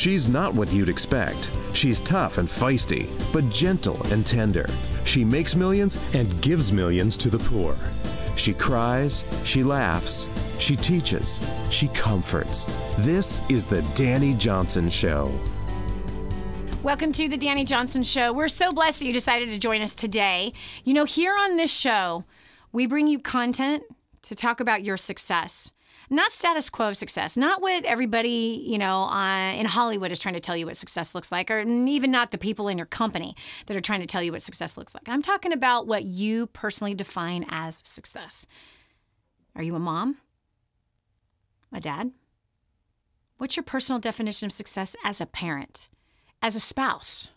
She's not what you'd expect. She's tough and feisty, but gentle and tender. She makes millions and gives millions to the poor. She cries, she laughs, she teaches, she comforts. This is the Dani Johnson Show. Welcome to the Dani Johnson Show. We're so blessed that you decided to join us today. You know, here on this show, we bring you content to talk about your success. Not status quo success, not what everybody, in Hollywood is trying to tell you what success looks like, or even not the people in your company that are trying to tell you what success looks like. I'm talking about what you personally define as success. Are you a mom? A dad? What's your personal definition of success as a parent, as a spouse,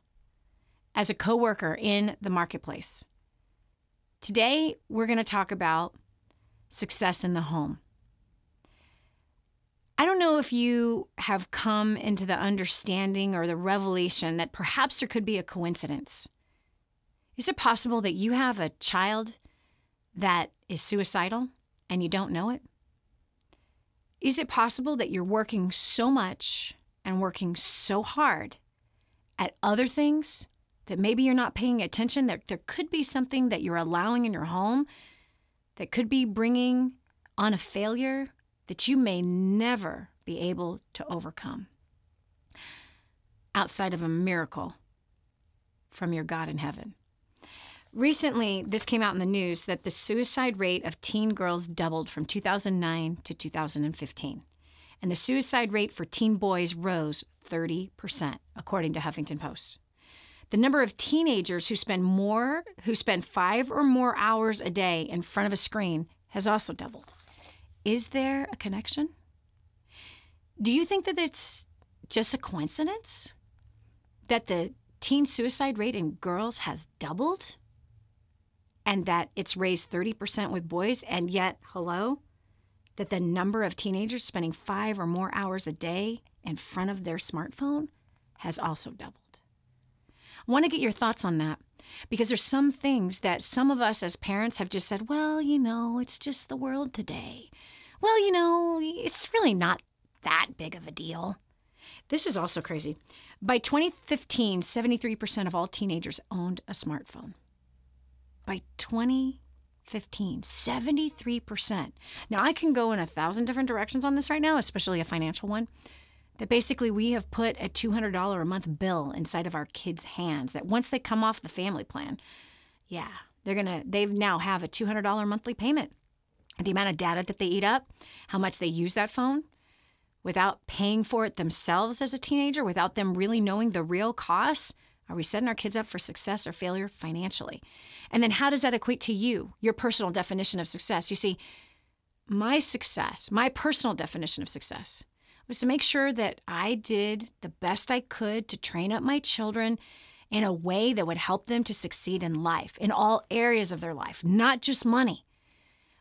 as a coworker in the marketplace? Today, we're going to talk about success in the home. I don't know if you have come into the understanding or the revelation that perhaps there could be a coincidence. Is it possible that you have a child that is suicidal and you don't know it? Is it possible that you're working so much and working so hard at other things that maybe you're not paying attention? There could be something that you're allowing in your home that could be bringing on a failure that you may never be able to overcome outside of a miracle from your God in heaven. Recently, this came out in the news that the suicide rate of teen girls doubled from 2009 to 2015. And the suicide rate for teen boys rose 30%, according to Huffington Post. The number of teenagers who spend 5 or more hours a day in front of a screen has also doubled. Is there a connection? Do you think that it's just a coincidence that the teen suicide rate in girls has doubled and that it's raised 30% with boys, and yet, that the number of teenagers spending 5 or more hours a day in front of their smartphone has also doubled? I want to get your thoughts on that, because there's some things that some of us as parents have just said, well, it's just the world today. Well, it's really not that big of a deal. This is also crazy. By 2015, 73% of all teenagers owned a smartphone. By 2015, 73%. Now, I can go in 1,000 different directions on this right now, especially a financial one, that basically we have put a $200 a month bill inside of our kids' hands, that once they come off the family plan, they now have a $200 monthly payment. The amount of data that they eat up, how much they use that phone without paying for it themselves as a teenager, without them really knowing the real costs. Are we setting our kids up for success or failure financially? And then how does that equate to you, your personal definition of success? You see, my personal definition of success was to make sure that I did the best I could to train up my children in a way that would help them to succeed in life, in all areas of their life, not just money,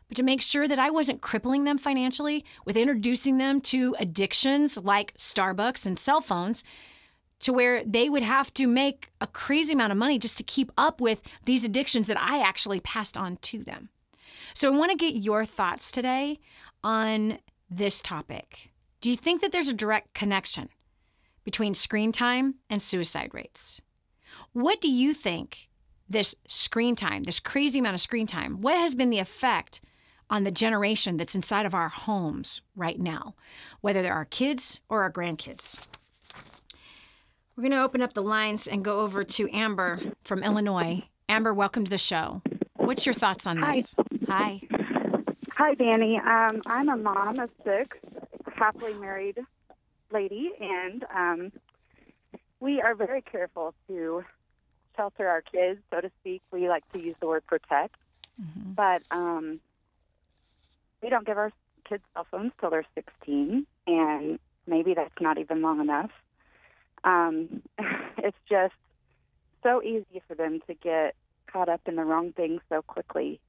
but to make sure that I wasn't crippling them financially with introducing them to addictions like Starbucks and cell phones, to where they would have to make a crazy amount of money just to keep up with these addictions that I actually passed on to them. So I want to get your thoughts today on this topic. Do you think that there's a direct connection between screen time and suicide rates? What do you think this screen time, this crazy amount of screen time, what has been the effect on the generation that's inside of our homes right now, whether they're our kids or our grandkids? We're going to open up the lines and go over to Amber from Illinois. Amber, welcome to the show. What's your thoughts on this? Hi. Hi, Dani. I'm a mom of 6, a happily married lady, and we are very careful to shelter our kids, so to speak. We like to use the word protect, but we don't give our kids cell phones till they're 16, and maybe that's not even long enough. It's just so easy for them to get caught up in the wrong things so quickly.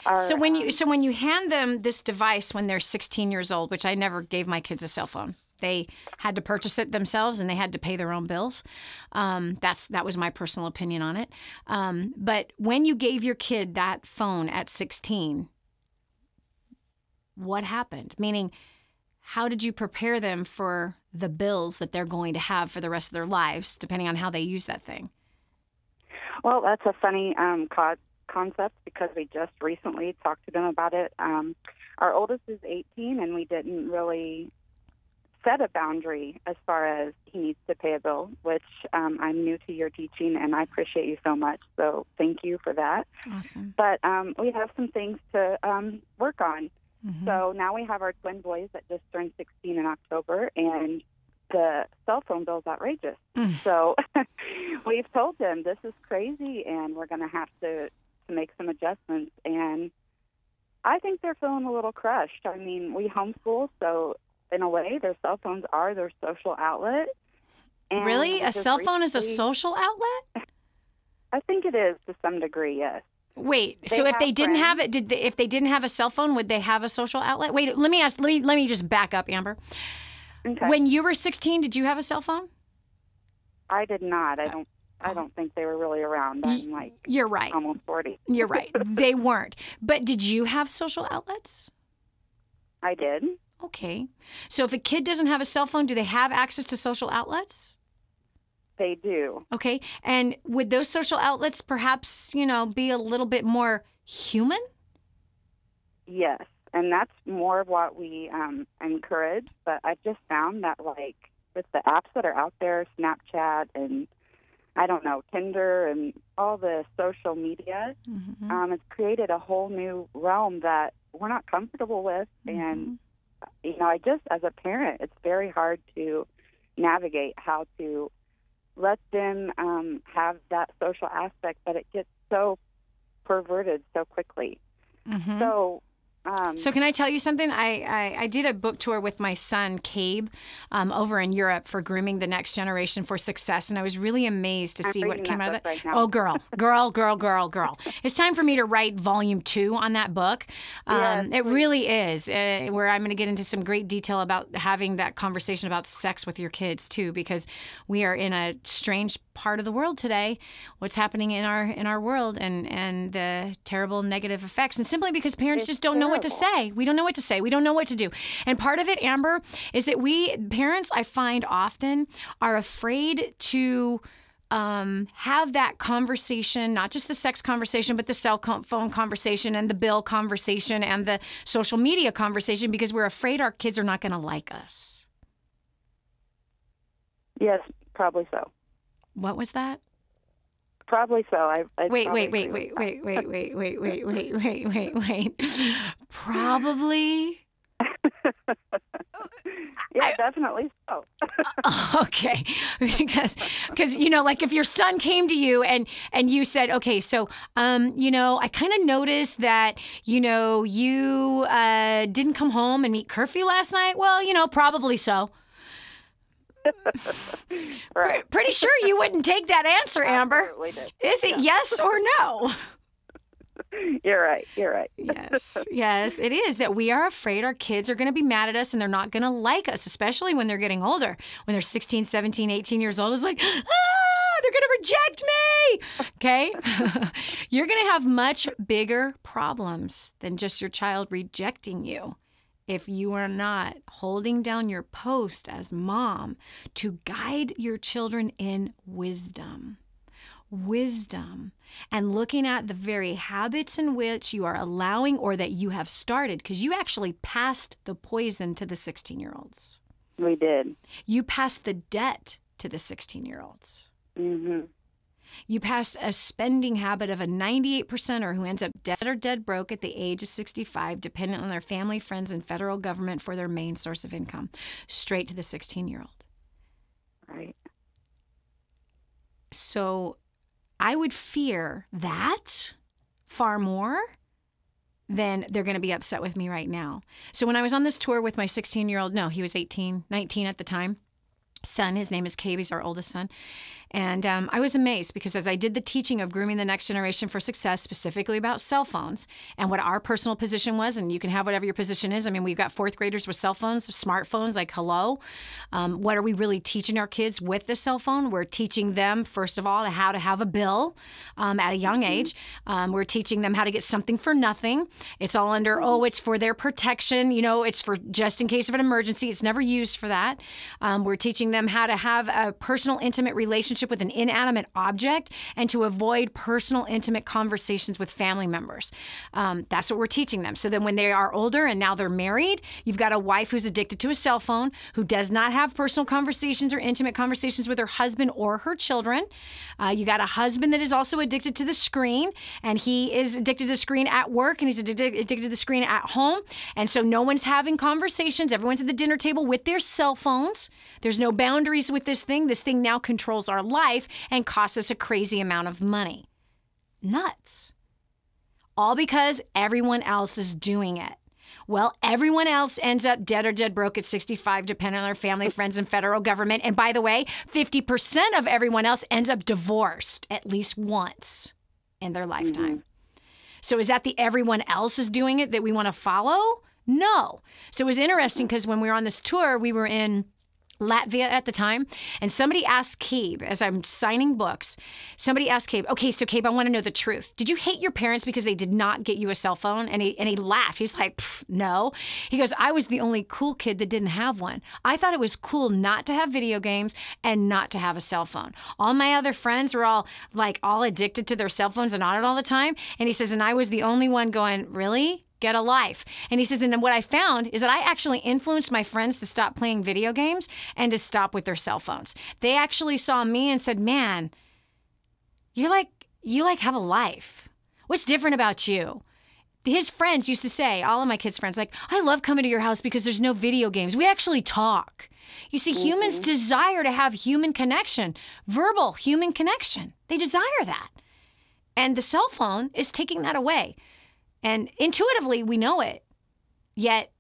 So when you hand them this device when they're 16 years old, which I never gave my kids a cell phone, they had to purchase it themselves and they had to pay their own bills. That was my personal opinion on it. But when you gave your kid that phone at 16, what happened? Meaning, how did you prepare them for the bills that they're going to have for the rest of their lives, depending on how they use that thing? Well, that's a funny concept because we just recently talked to them about it. Our oldest is 18, and we didn't really set a boundary as far as he needs to pay a bill, which I'm new to your teaching, and I appreciate you so much. So thank you for that. Awesome. But we have some things to work on. Mm-hmm. So now we have our twin boys that just turned 16 in October, and the cell phone bill is outrageous. So we've told them this is crazy, and we're going to have to make some adjustments. And I think they're feeling a little crushed. I mean, we homeschool, so in a way, their cell phones are their social outlet. And really? A cell phone is a social outlet? I think it is to some degree, yes. Wait, so if they didn't have it, if they didn't have a cell phone, would they have a social outlet? Wait, let me just back up, Amber. Okay. When you were 16, did you have a cell phone? I did not. I don't think they were really around. I'm like, you're right. Almost 40. You're right. They weren't. But did you have social outlets? I did. Okay. So if a kid doesn't have a cell phone, do they have access to social outlets? They do. Okay. And would those social outlets perhaps, be a little bit more human? Yes. And that's more of what we encourage. But I've just found that, like, with the apps that are out there, Snapchat and, I don't know, Tinder and all the social media, it's created a whole new realm that we're not comfortable with. And I just, as a parent, it's very hard to navigate how to let them have that social aspect, but it gets so perverted so quickly. So can I tell you something? I did a book tour with my son, Cabe, over in Europe for grooming the next generation for success. And I was really amazed to see what came out of that. Right now. Oh, girl. It's time for me to write volume 2 on that book. Yes, it really is, where I'm going to get into some great detail about having that conversation about sex with your kids, too, because we are in a strange part of the world today, what's happening in our world and the terrible negative effects. And simply because parents just don't know what to say. We don't know what to say. We don't know what to do. And part of it, Amber, is that we parents, I find often, are afraid to have that conversation, not just the sex conversation, but the cell phone conversation and the bill conversation and the social media conversation, because we're afraid our kids are not going to like us. Yes, probably so. What was that? Probably so. Wait. Probably? Yeah, definitely so. Okay. Because like if your son came to you and you said, okay, so, I kind of noticed that, you didn't come home and meet curfew last night. Well, probably so. Right. Pretty sure you wouldn't take that answer, Amber. Is it yes or no? You're right. Yes, it is that we are afraid our kids are going to be mad at us and they're not going to like us, especially when they're getting older. When they're 16, 17, 18 years old, it's like, they're going to reject me. Okay? You're going to have much bigger problems than just your child rejecting you if you are not holding down your post as mom to guide your children in wisdom, and looking at the very habits in which you are allowing or that you have started, because you actually passed the poison to the 16-year-olds. We did. You passed the debt to the 16-year-olds. Mm-hmm. You passed a spending habit of a 98%er who ends up dead or dead broke at the age of 65, dependent on their family, friends, and federal government for their main source of income, straight to the 16-year-old. Right. So I would fear that far more than they're going to be upset with me right now. So when I was on this tour with my 16-year-old, no, he was 19 at the time, son, his name is Cabe, he's our oldest son. And I was amazed because as I did the teaching of grooming the next generation for success, specifically about cell phones and what our personal position was, and you can have whatever your position is. I mean, we've got fourth graders with cell phones, smartphones, like hello. What are we really teaching our kids with the cell phone? We're teaching them, first of all, how to have a bill at a young age. We're teaching them how to get something for nothing. It's all under, it's for their protection. You know, it's for just in case of an emergency. It's never used for that. We're teaching them how to have a personal, intimate relationship with an inanimate object and to avoid personal, intimate conversations with family members. That's what we're teaching them. So then when they are older and now they're married, you've got a wife who's addicted to a cell phone, who does not have personal conversations or intimate conversations with her husband or her children. You got a husband that is also addicted to the screen, and he is addicted to the screen at work, and he's addicted to the screen at home. And so no one's having conversations. Everyone's at the dinner table with their cell phones. There's no boundaries with this thing. This thing now controls our life and costs us a crazy amount of money. Nuts. All because everyone else is doing it. Well, everyone else ends up dead or dead broke at 65, depending on their family, friends, and federal government. And by the way, 50% of everyone else ends up divorced at least once in their lifetime. So is that the everyone else is doing it that we want to follow? No. So it was interesting because when we were on this tour, we were in Latvia at the time, and somebody asked Cabe, as I'm signing books, somebody asked Cabe, okay, so Cabe, I want to know the truth. Did you hate your parents because they did not get you a cell phone? And he laughed. He's like, no. He goes, I was the only cool kid that didn't have one. I thought it was cool not to have video games and not to have a cell phone. All my other friends were all addicted to their cell phones and on it all the time. And he says, and I was the only one going, really? Get a life. And he says, and then what I found is that I actually influenced my friends to stop playing video games and to stop with their cell phones. They actually saw me and said, man, you have a life. What's different about you? His friends used to say, all of my kids' friends, like, I love coming to your house because there's no video games. We actually talk. You see, humans desire to have human connection, verbal human connection. They desire that. And the cell phone is taking that away. And intuitively, we know it, yet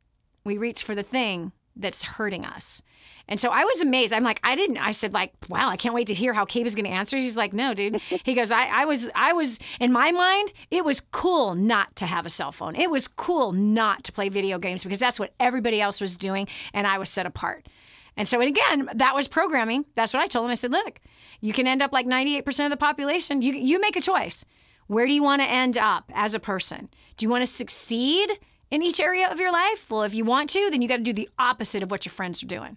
we reach for the thing that's hurting us. And so I was amazed. I said, wow, I can't wait to hear how Cabe is going to answer. He's like, no, dude. He goes, I was, in my mind, it was cool not to have a cell phone. It was cool not to play video games because that's what everybody else was doing, and I was set apart. And so, and again, that was programming. That's what I told him. I said, look, you can end up like 98% of the population. You make a choice. Where do you want to end up as a person? Do you want to succeed in each area of your life? Well, if you want to, then you got to do the opposite of what your friends are doing.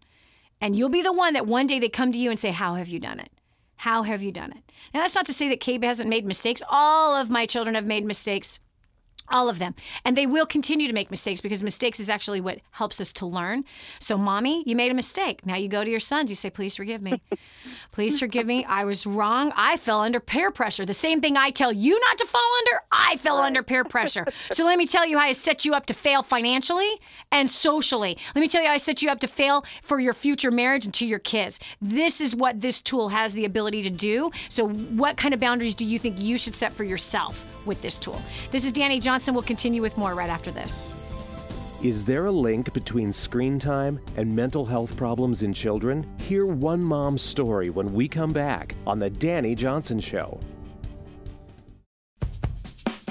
And you'll be the one that one day they come to you and say, how have you done it? How have you done it? Now, that's not to say that Cabe hasn't made mistakes. All of my children have made mistakes. All of them. And they will continue to make mistakes because mistakes is actually what helps us to learn. So, Mommy, you made a mistake. Now you go to your sons. You say, please forgive me. Please forgive me. I was wrong. I fell under peer pressure. The same thing I tell you not to fall under, I fell under peer pressure. So let me tell you how I set you up to fail financially and socially. Let me tell you how I set you up to fail for your future marriage and to your kids. This is what this tool has the ability to do. So what kind of boundaries do you think you should set for yourself with this tool? This is Dani Johnson. We'll continue with more right after this. Is there a link between screen time and mental health problems in children? Hear one mom's story when we come back on The Dani Johnson Show.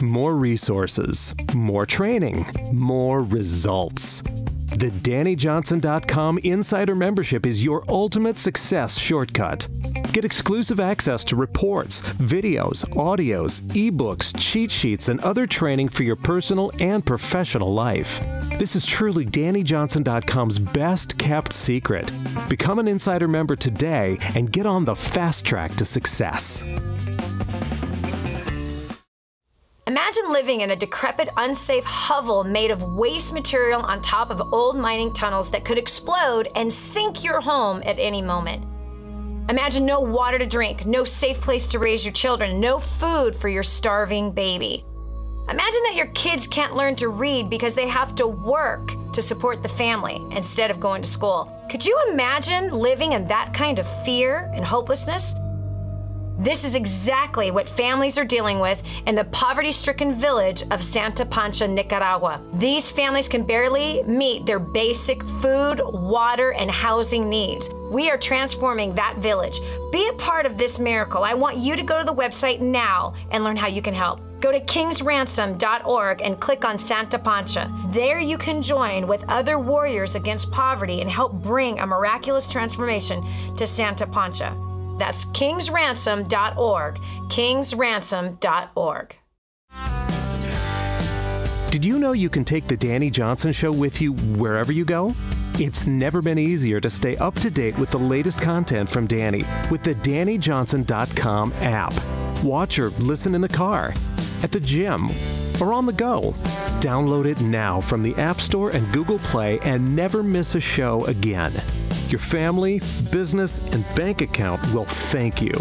More resources, more training, more results. The DaniJohnson.com Insider Membership is your ultimate success shortcut. Get exclusive access to reports, videos, audios, ebooks, cheat sheets, and other training for your personal and professional life. This is truly DaniJohnson.com's best kept secret. Become an Insider member today and get on the fast track to success. Imagine living in a decrepit, unsafe hovel made of waste material on top of old mining tunnels that could explode and sink your home at any moment. Imagine no water to drink, no safe place to raise your children, no food for your starving baby. Imagine that your kids can't learn to read because they have to work to support the family instead of going to school. Could you imagine living in that kind of fear and hopelessness? This is exactly what families are dealing with in the poverty-stricken village of Santa Pancha, Nicaragua. These families can barely meet their basic food, water, and housing needs. We are transforming that village. Be a part of this miracle. I want you to go to the website now and learn how you can help. Go to kingsransom.org and click on Santa Pancha. There you can join with other warriors against poverty and help bring a miraculous transformation to Santa Pancha. That's kingsransom.org, kingsransom.org. Did you know you can take the Dani Johnson Show with you wherever you go? It's never been easier to stay up to date with the latest content from Dani with the DaniJohnson.com app. Watch or listen in the car, at the gym, or on the go. Download it now from the App Store and Google Play and never miss a show again. Your family, business, and bank account will thank you.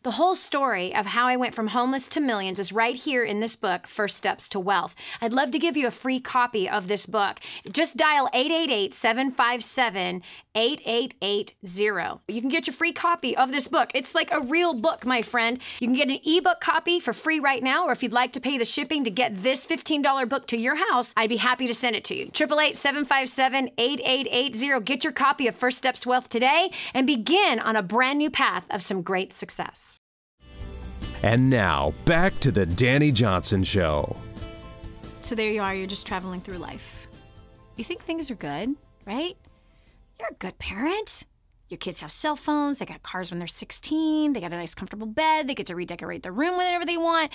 The whole story of how I went from homeless to millions is right here in this book, First Steps to Wealth. I'd love to give you a free copy of this book. Just dial 888-757-8880. You can get your free copy of this book. It's like a real book, my friend. You can get an ebook copy for free right now, or if you'd like to pay the shipping to get this $15 book to your house, I'd be happy to send it to you. 888-757-8880. Get your copy of First Steps to Wealth today and begin on a brand new path of some great success. And now, back to the Dani Johnson Show. So there you are, you're just traveling through life. You think things are good, right? You're a good parent. Your kids have cell phones, they got cars when they're 16, they got a nice comfortable bed, they get to redecorate their room whenever they want.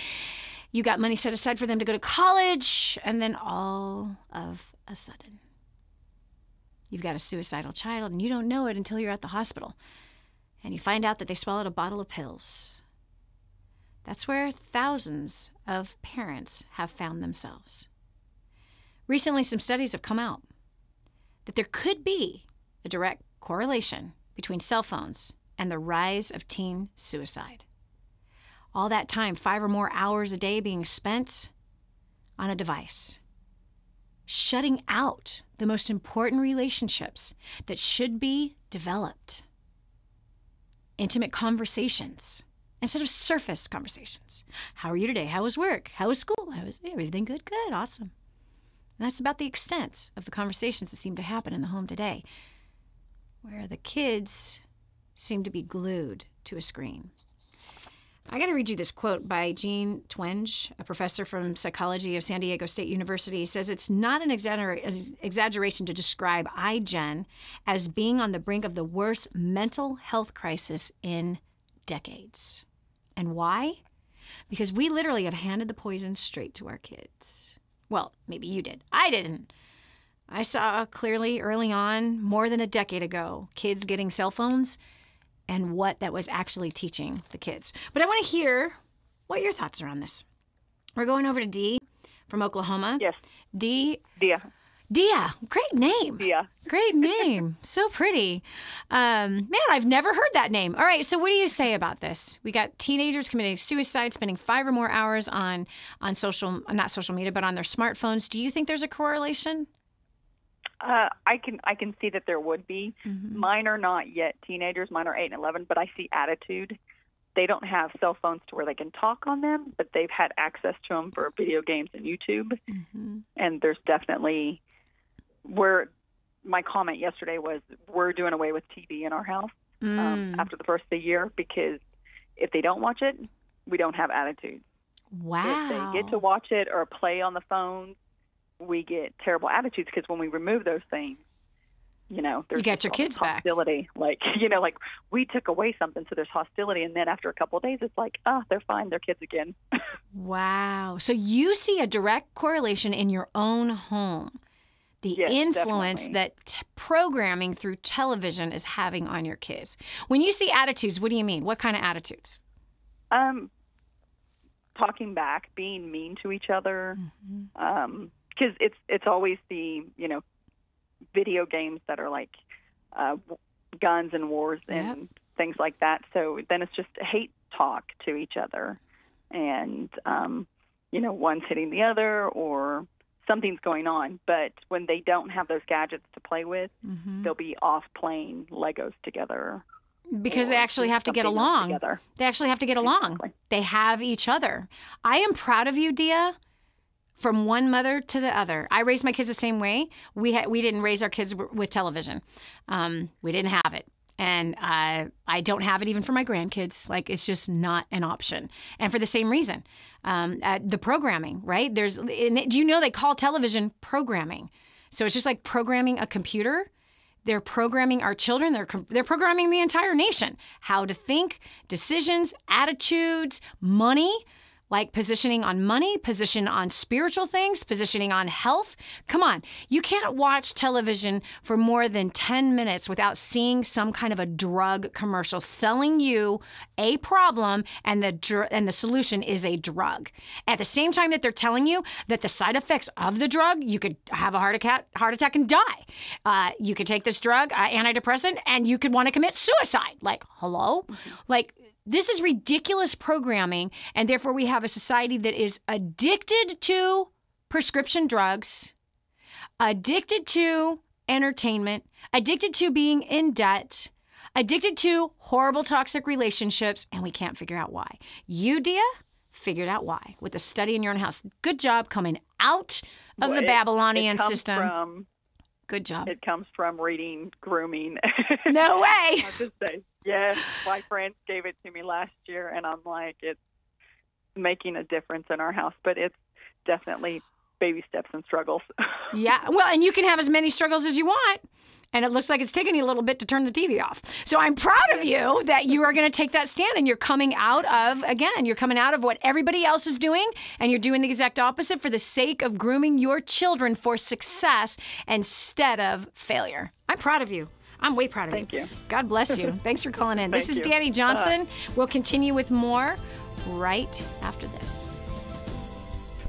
You got money set aside for them to go to college, and then all of a sudden, you've got a suicidal child and you don't know it until you're at the hospital. And you find out that they swallowed a bottle of pills. That's where thousands of parents have found themselves. Recently, some studies have come out that there could be a direct correlation between cell phones and the rise of teen suicide. All that time, 5 or more hours a day being spent on a device, shutting out the most important relationships that should be developed. Intimate conversations. Instead of surface conversations. How are you today? How was work? How was school? How was everything good? Good, awesome. And that's about the extent of the conversations that seem to happen in the home today, where the kids seem to be glued to a screen. I got to read you this quote by Jean Twenge, a professor from psychology of San Diego State University. He says, it's not an exaggeration to describe iGen as being on the brink of the worst mental health crisis in decades. And why? Because we literally have handed the poison straight to our kids. Well, maybe you did. I didn't. I saw clearly early on, more than a decade ago, kids getting cell phones and what that was actually teaching the kids. But I want to hear what your thoughts are on this. We're going over to Dee from Oklahoma. Yes. Dee. Dia. Great name. Dia. Great name. So pretty. Man, I've never heard that name. All right, so what do you say about this? We got teenagers committing suicide, spending 5 or more hours on not social media, but on their smartphones. Do you think there's a correlation? I can see that there would be. Mm-hmm. Mine are not yet teenagers. Mine are 8 and 11, but I see attitude. They don't have cell phones to where they can talk on them, but they've had access to them for video games and YouTube. Mm-hmm. And there's definitely where my comment yesterday was we're doing away with TV in our house after the first of the year, because if they don't watch it, we don't have attitude. Wow. If they get to watch it or play on the phone, we get terrible attitudes, because when we remove those things, there's you get your kids hostility. Back. Like we took away something, so there's hostility, and then after a couple of days, it's like, they're fine, they're kids again. Wow. So you see a direct correlation in your own home. The influence definitely. that programming through television is having on your kids. When you see attitudes, what do you mean? What kind of attitudes? Talking back, being mean to each other, because it's always the video games that are like guns and wars and things like that. So then it's just hate talk to each other, and one's hitting the other or something's going on. But when they don't have those gadgets to play with, they'll be off playing Legos together. Because they actually have to get along. Together. They actually have to get along. Exactly. They have each other. I am proud of you, Dia. From one mother to the other. I raised my kids the same way. We didn't raise our kids with television. We didn't have it. And I don't have it even for my grandkids. Like, it's just not an option. And for the same reason. The programming, right? Do you know they call television programming? So it's just like programming a computer. They're programming our children. They're programming the entire nation. How to think, decisions, attitudes, money. Like positioning on money, position on spiritual things, positioning on health. Come on. You can't watch television for more than 10 minutes without seeing some kind of a drug commercial selling you a problem, and the solution is a drug. At the same time that they're telling you that the side effects of the drug, you could have a heart attack and die. You could take this drug, antidepressant, and you could want to commit suicide. Like, hello? Like, this is ridiculous programming, and therefore we have a society that is addicted to prescription drugs, addicted to entertainment, addicted to being in debt, addicted to horrible toxic relationships, and we can't figure out why. You, Dia, figured out why with a study in your own house. Good job coming out of the Babylonian system. Good job. It comes from reading Grooming. No way. I'll just say, yes, my friend gave it to me last year, and I'm like, it's making a difference in our house, but it's definitely baby steps and struggles. Yeah, well, and you can have as many struggles as you want, and it looks like it's taking you a little bit to turn the TV off. So I'm proud of you that you are going to take that stand, and you're coming out of what everybody else is doing, and you're doing the exact opposite for the sake of grooming your children for success instead of failure. I'm proud of you. I'm way proud of you. Thank you. God bless you. Thanks for calling in. This is you. Dani Johnson. We'll continue with more right after this.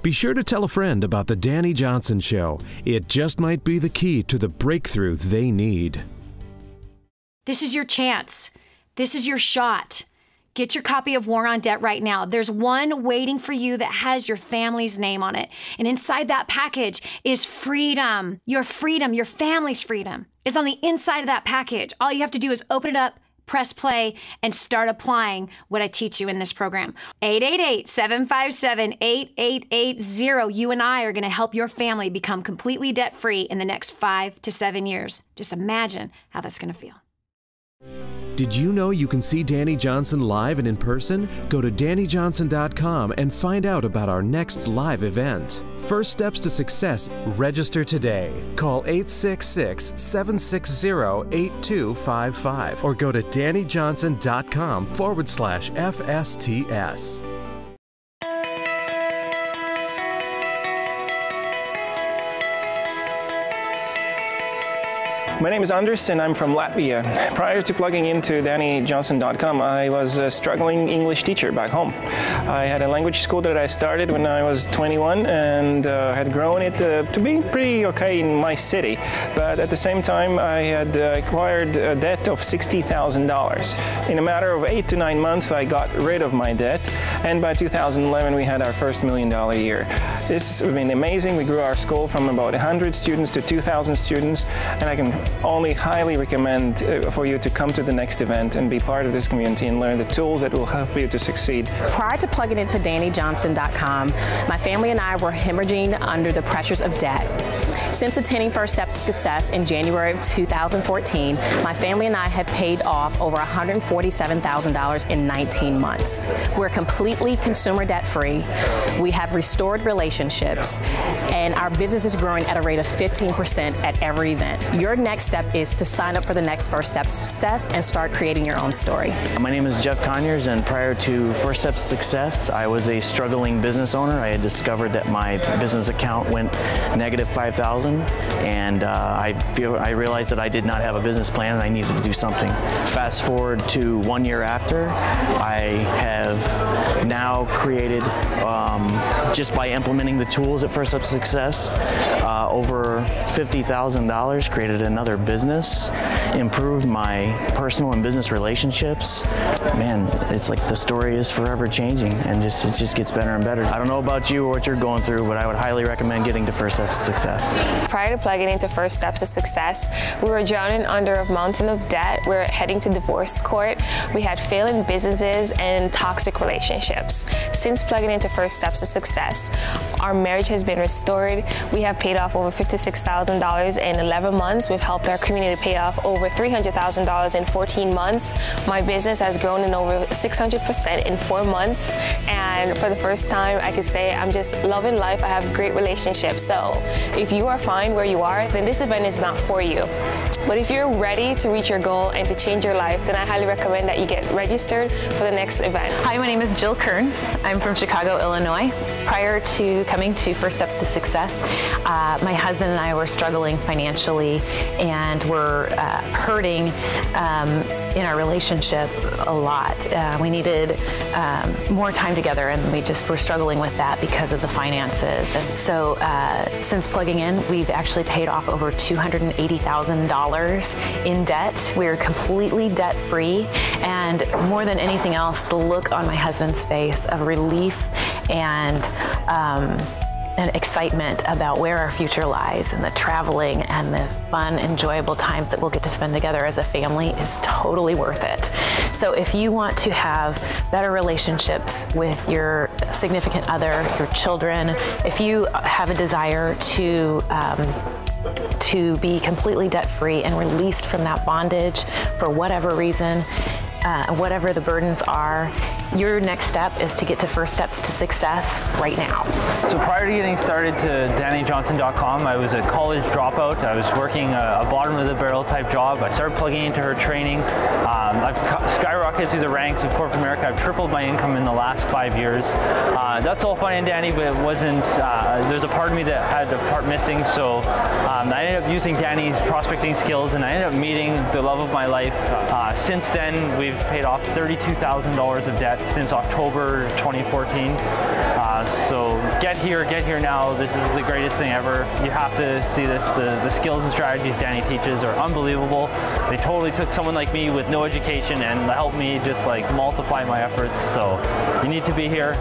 Be sure to tell a friend about the Dani Johnson Show. It just might be the key to the breakthrough they need. This is your chance. This is your shot. Get your copy of War on Debt right now. There's one waiting for you that has your family's name on it. And inside that package is freedom. Your family's freedom is on the inside of that package. All you have to do is open it up, press play, and start applying what I teach you in this program. 888-757-8880. You and I are going to help your family become completely debt-free in the next 5 to 7 years. Just imagine how that's going to feel. Did you know you can see Dani Johnson live and in person? Go to DaniJohnson.com and find out about our next live event. First Steps to Success. Register today. Call 866-760-8255 or go to DaniJohnson.com/FSTS. My name is Anders and I'm from Latvia. Prior to plugging into DaniJohnson.com, I was a struggling English teacher back home. I had a language school that I started when I was 21 and had grown it to be pretty okay in my city. But at the same time, I had acquired a debt of $60,000. In a matter of 8 to 9 months, I got rid of my debt. And by 2011, we had our first $1 million year. This has been amazing. We grew our school from about 100 students to 2,000 students, and I can only highly recommend for you to come to the next event and be part of this community and learn the tools that will help you to succeed. Prior to plugging into DaniJohnson.com, my family and I were hemorrhaging under the pressures of debt. Since attending First Steps to Success in January of 2014, my family and I have paid off over $147,000 in 19 months. We're completely consumer debt-free. We have restored relationships, and our business is growing at a rate of 15% at every event. Your next step is to sign up for the next First Steps to Success and start creating your own story. My name is Jeff Conyers, and prior to First Steps to Success, I was a struggling business owner. I had discovered that my business account went negative $5,000. 50,000, and I realized that I did not have a business plan and I needed to do something. Fast forward to 1 year after, I have now created, just by implementing the tools at First Step to Success, over $50,000, created another business, improved my personal and business relationships. Man, it's like the story is forever changing, and it just gets better and better. I don't know about you or what you're going through, but I would highly recommend getting to First Steps to Success. Prior to plugging into First Steps to Success, we were drowning under a mountain of debt. We were heading to divorce court. We had failing businesses and toxic relationships. Since plugging into First Steps to Success, our marriage has been restored. We have paid off over $56,000 in 11 months. We've helped our community pay off over $300,000 in 14 months. My business has grown in over 600% in 4 months. And for the first time, I could say I'm just loving life. I have great relationships. So if you are fine where you are, then this event is not for you. But if you're ready to reach your goal and to change your life, then I highly recommend that you get registered for the next event. Hi, my name is Jill Kearns. I'm from Chicago, Illinois. Prior to coming to First Steps to Success, my husband and I were struggling financially and were hurting in our relationship a lot. We needed more time together, and we just were struggling with that because of the finances. And so since plugging in, we've actually paid off over $280,000 in debt. We're completely debt-free, and more than anything else, the look on my husband's face of relief and excitement about where our future lies, and the traveling and the fun, enjoyable times that we'll get to spend together as a family is totally worth it. So if you want to have better relationships with your significant other, your children, if you have a desire to be completely debt-free and released from that bondage for whatever reason, whatever the burdens are, your next step is to get to First Steps to Success right now. So prior to getting started to DaniJohnson.com, I was a college dropout. I was working a bottom-of-the-barrel type job. I started plugging into her training. I've skyrocketed through the ranks of corporate America. I've tripled my income in the last 5 years. That's all fine and dandy, but it wasn't, there's a part of me that had a part missing, so I ended up using Dani's prospecting skills, and I ended up meeting the love of my life. Since then, we've paid off $32,000 of debt since October 2014. So get here now. This is the greatest thing ever. You have to see this. The skills and strategies Dani teaches are unbelievable. They totally took someone like me with no education and helped me just like multiply my efforts. So you need to be here.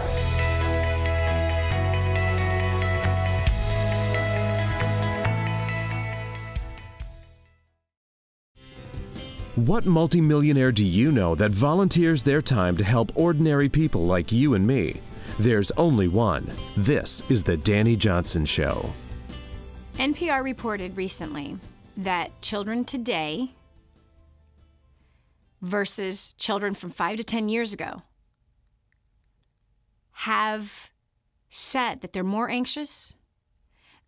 What multimillionaire do you know that volunteers their time to help ordinary people like you and me? There's only one. This is the Dani Johnson Show. NPR reported recently that children today versus children from 5 to 10 years ago have said that they're more anxious,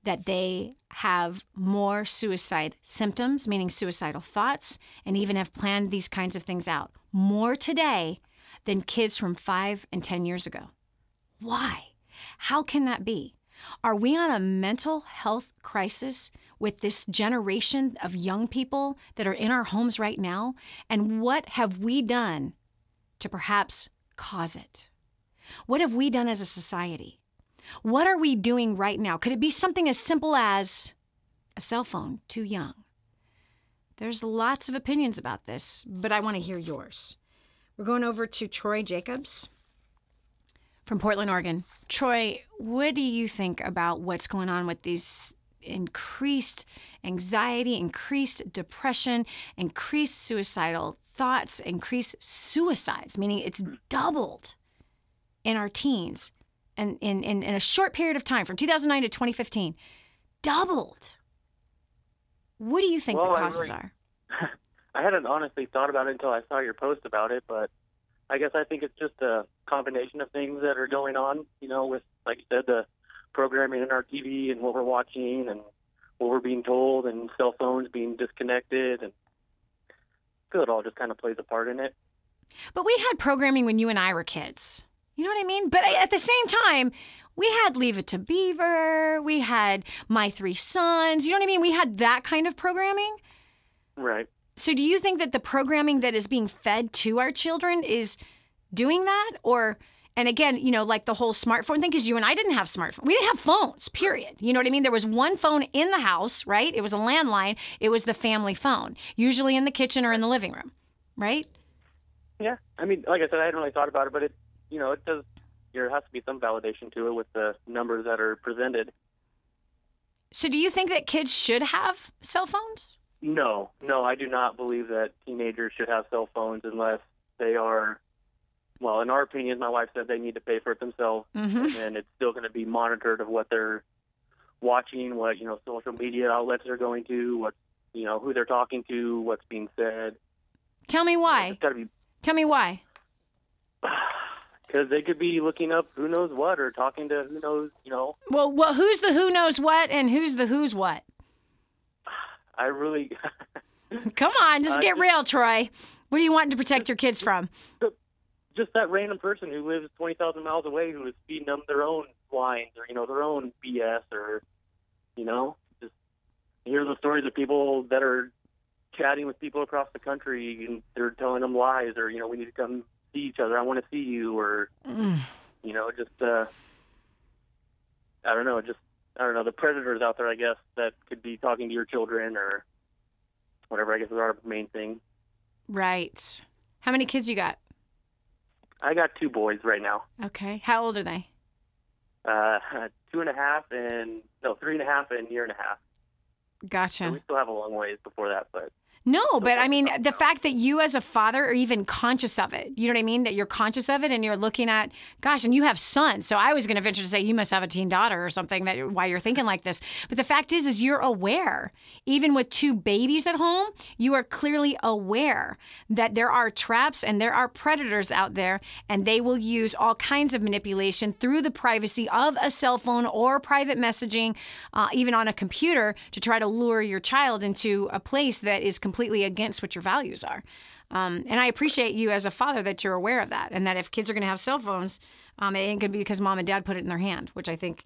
that they have more suicide symptoms, meaning suicidal thoughts, and even have planned these kinds of things out. More today than kids from 5 and 10 years ago. Why? How can that be? Are we on a mental health crisis with this generation of young people that are in our homes right now? And what have we done to perhaps cause it? What have we done as a society? What are we doing right now? Could it be something as simple as a cell phone too young? There's lots of opinions about this, but I want to hear yours. We're going over to Troy Jacobs from Portland, Oregon. Troy, what do you think about what's going on with these increased anxiety, increased depression, increased suicidal thoughts, increased suicides, meaning it's doubled in our teens? And in a short period of time, from 2009 to 2015, doubled. What do you think the causes are? I hadn't honestly thought about it until I saw your post about it, but I guess I think it's just a combination of things that are going on, you know, with, like you said, the programming in our TV and what we're watching and what we're being told and cell phones being disconnected. And I feel it all just kind of plays a part in it. But we had programming when you and I were kids. You know what I mean? But at the same time, we had Leave It to Beaver. We had My Three Sons. You know what I mean? We had that kind of programming. Right. So do you think that the programming that is being fed to our children is doing that? Or, and again, you know, like the whole smartphone thing, because you and I didn't have smartphones. We didn't have phones, period. You know what I mean? There was one phone in the house, right? It was a landline. It was the family phone, usually in the kitchen or in the living room, right? Yeah. I mean, like I said, I hadn't really thought about it, but it, you know, it does, there has to be some validation to it with the numbers that are presented. So do you think that kids should have cell phones? No, I do not believe that teenagers should have cell phones unless they are, well, in our opinion, my wife said they need to pay for it themselves, and it's still going to be monitored of what they're watching, what, you know, social media outlets they're going to, what, you know, who they're talking to, what's being said. Tell me why. Tell me why. Because they could be looking up who knows what or talking to who knows, you know. Well, who's the who knows what and who's the who's what? I really... Come on, just get real, Troy. What are you wanting to protect your kids from? Just that random person who lives 20,000 miles away who is feeding them their own lines or, you know, their own BS or, you know, just hear the stories of people that are chatting with people across the country and they're telling them lies or, you know, we need to come see each other. I want to see you or, you know, just, I don't know, the predators out there, I guess, that could be talking to your children or whatever, I guess is our main thing. Right. How many kids you got? I got 2 boys right now. Okay. How old are they? 3.5 and a year and a half. Gotcha. So we still have a long ways before that, but... No, but I mean, the fact that you as a father are even conscious of it, you know what I mean? That you're conscious of it and you're looking at, gosh, and you have sons. So I was going to venture to say you must have a teen daughter or something, that why you're thinking like this. But the fact is you're aware. Even with 2 babies at home, you are clearly aware that there are traps and there are predators out there, and they will use all kinds of manipulation through the privacy of a cell phone or private messaging, even on a computer, to try to lure your child into a place that is completely against what your values are. And I appreciate you as a father that you're aware of that, and that if kids are going to have cell phones, it ain't going to be because mom and dad put it in their hand, which I think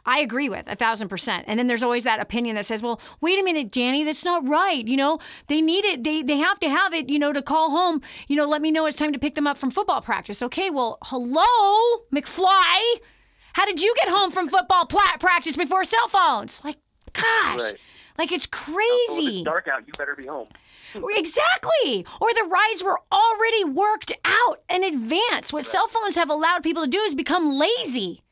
I agree with 1,000%. And then there's always that opinion that says, well, wait a minute, Dani, that's not right. You know, they need it. They have to have it, you know, to call home, you know, let me know it's time to pick them up from football practice. Okay, well, hello, McFly. How did you get home from football practice before cell phones? Like, gosh. Right. Like, it's crazy. Oh, if it's dark out, you better be home. Exactly. Or the rides were already worked out in advance. What cell phones have allowed people to do is become lazy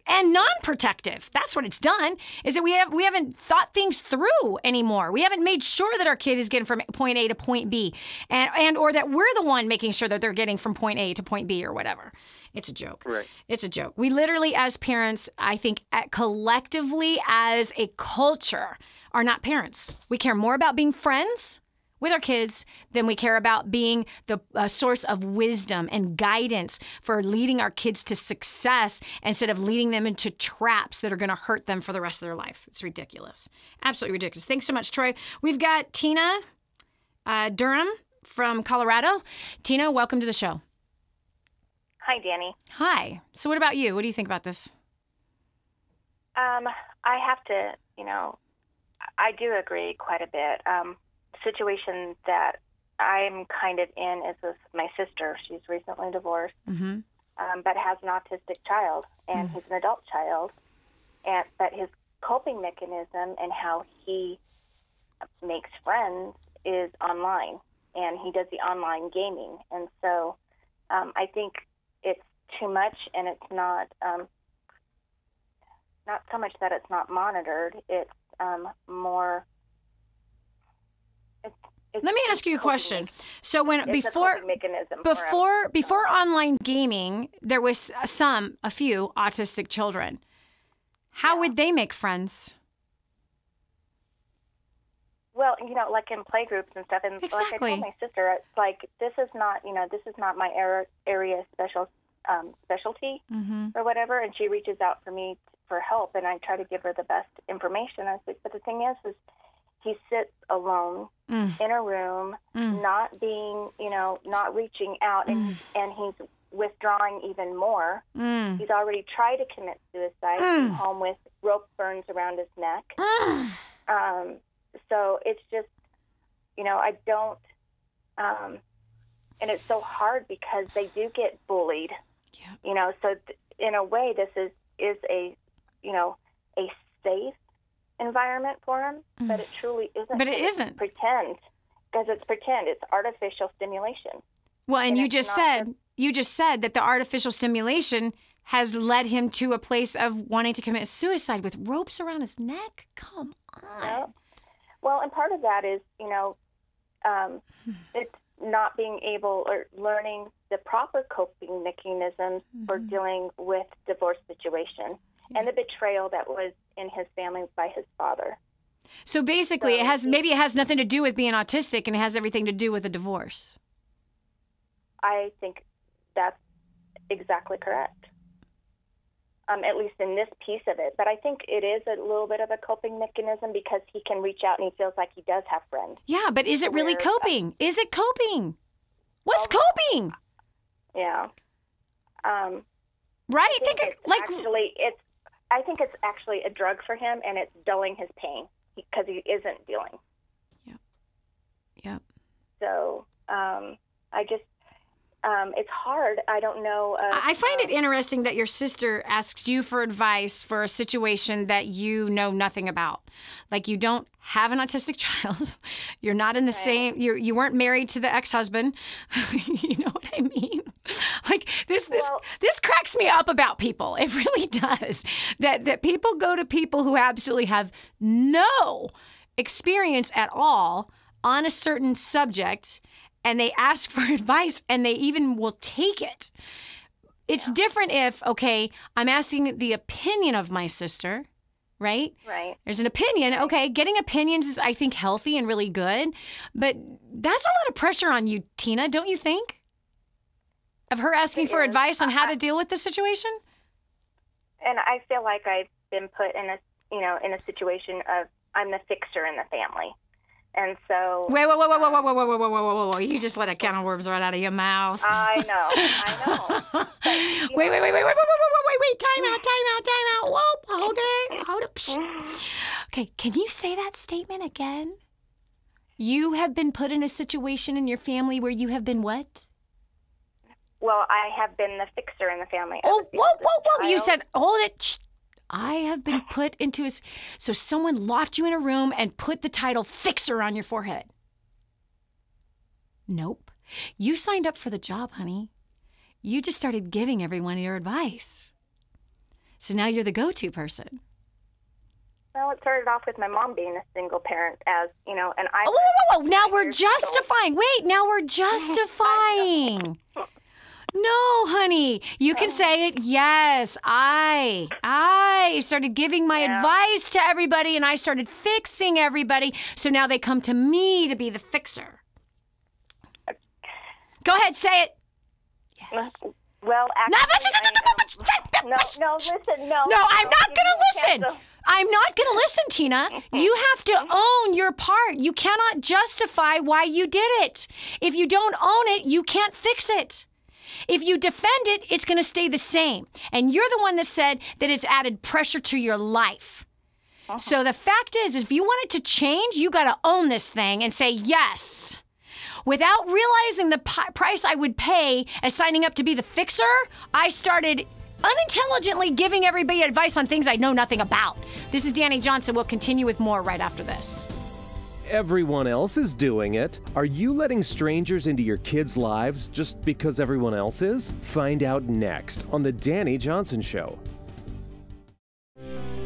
and non-protective. That's what it's done, is that we haven't thought things through anymore. We haven't made sure that our kid is getting from point A to point B, and or that we're the one making sure that they're getting from point A to point B or whatever. It's a joke. Right. It's a joke. We literally, as parents, I think collectively as a culture, are not parents. We care more about being friends with our kids than we care about being the source of wisdom and guidance for leading our kids to success instead of leading them into traps that are going to hurt them for the rest of their life. It's ridiculous. Absolutely ridiculous. Thanks so much, Troy. We've got Tina Durham from Colorado. Tina, welcome to the show. Hi, Dani. Hi. So what about you? What do you think about this? I have to, you know, I do agree quite a bit. Situation that I'm kind of in is with my sister. She's recently divorced, but has an autistic child, and he's an adult child. But his coping mechanism and how he makes friends is online, and he does the online gaming. And so I think it's too much, and it's not so much that it's not monitored. It's more. Let me ask you a question. So when before online gaming, there was a few autistic children. How would they make friends? Well, you know, like in playgroups and stuff, and like I told my sister, it's like this is not my area specialty or whatever, and she reaches out for me for help, and I try to give her the best information. I was like, but the thing is he sits alone in a room, not being, you know, not reaching out, and he's withdrawing even more. He's already tried to commit suicide. He's home with rope burns around his neck. So it's just, you know, I don't, and it's so hard because they do get bullied. Yeah. You know, so in a way, this is a, you know, a safe environment for him, but it truly isn't. But it isn't. Pretend, because it's pretend. It's artificial stimulation. Well, and you just said that the artificial stimulation has led him to a place of wanting to commit suicide with ropes around his neck. Come on. Yeah. Well, and part of that is, you know, it's not being able or learning the proper coping mechanisms for dealing with divorce situation and the betrayal that was in his family by his father. So basically, it has nothing to do with being autistic, and it has everything to do with a divorce. I think that's exactly correct. At least in this piece of it. But I think it is a little bit of a coping mechanism because he can reach out and he feels like he does have friends. Yeah, but is it really coping? Is it coping? What's coping? Yeah. Right? I think it's actually a drug for him, and it's dulling his pain because he isn't dealing. Yep. So I just, it's hard. I don't know. I find it interesting that your sister asks you for advice for a situation that you know nothing about. Like, you don't have an autistic child. You're not in the same, you weren't married to the ex-husband. You know what I mean? Like, this cracks me up about people. It really does. That people go to people who absolutely have no experience at all on a certain subject, and they ask for advice, and they even will take it. It's different if, okay, I'm asking the opinion of my sister, right? Right. There's an opinion. Okay, getting opinions is, I think, healthy and really good. But that's a lot of pressure on you, Tina, don't you think? Of her asking for advice on how to deal with the situation? And I feel like I've been put in a situation of I'm the fixer in the family. And so... Wait, whoa. You just let a can of worms right out of your mouth. I know. Wait. Time out. Whoa, hold it. Psst. Okay, can you say that statement again? You have been put in a situation in your family where you have been what? Well, I have been the fixer in the family. Whoa. You said, hold it. Shh. I have been put into so someone locked you in a room and put the title fixer on your forehead. Nope. You signed up for the job, honey. You just started giving everyone your advice. So now you're the go-to person. Well, it started off with my mom being a single parent, as, you know, and I... Whoa. Now we're justifying. Wait, now we're justifying. No, honey, you can say it. Yes, I started giving my advice to everybody, and I started fixing everybody. So now they come to me to be the fixer. Go ahead, say it. Yes. Well, actually, No, I'm not going to listen. I'm not going to listen, Tina. You have to own your part. You cannot justify why you did it. If you don't own it, you can't fix it. If you defend it, it's going to stay the same. And you're the one that said that it's added pressure to your life. So the fact is, if you want it to change, you got to own this thing and say yes. Without realizing the price I would pay as signing up to be the fixer, I started unintelligently giving everybody advice on things I know nothing about. This is Dani Johnson. We'll continue with more right after this. Everyone else is doing it. Are you letting strangers into your kids' lives just because everyone else is? Find out next on The Dani Johnson Show.